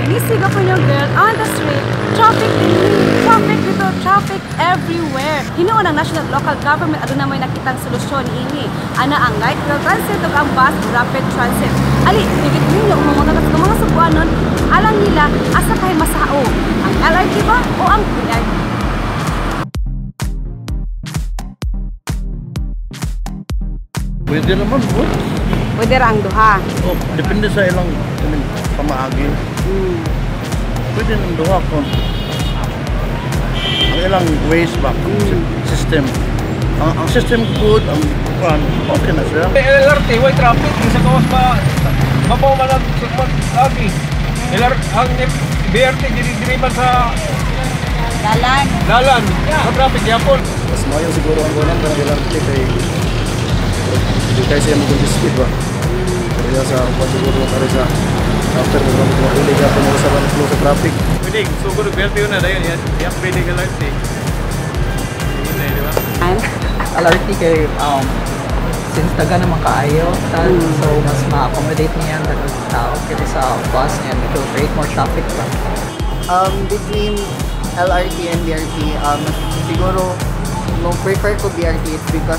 Ginisig ako niyo girl on the street. Traffic din, traffic dito, traffic everywhere. Hinuon ang national local government aduna may nakitang solusyon ini. Ana ang light rail transit ug ang bus rapid transit. Ali, digit ninyo umangunta sa mga subuanon, alam nila asa kay masao, ang LRT ba o ang BRT? Pwede naman po. Pwede ra ang duha. Oh, depende sa ilang pamaagi. Pwede ng duha kung ang ilang ways ba, system. Ang system good, ang okay na siya. LRT, why traffic? Sa kawas ba, mabaw man ang lagi. Ang BRT, dinidiriman sa dalan. Sa traffic, yapon. Mas mayo siguro ang kunan para LRT kay hindi kayo siya mag-good speed ba? Kaya sa kung siguro para sa after mo mag-ulit ka po sa flow sa traffic. Pwede, siguro BRT yun na dahil yan. Yan pwede ka LRT. Yun na, di ba? LRT kay since taga naman kaayo so mas ma-accommodate niya ang tagang tao kasi sa bus niya it will create more traffic ba? Between LRT and BRT, siguro no prefer ko BRT it's because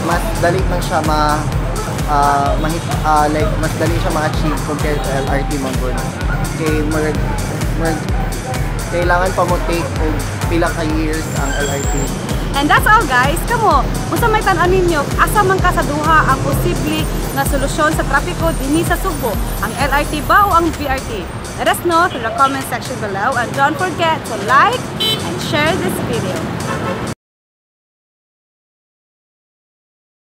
mas dali man siya mas dali siya ma-achieve compared to LRT man gud. Kay kailangan pa mo take og pila ka years ang LRT. And that's all guys. Kamo, unsa may tan-an ninyo asa man ka sa duha ang posible nga solusyon sa trapiko dinhi sa Subo? Ang LRT ba o ang BRT? Let us know through the comment section below and don't forget to like and share this video.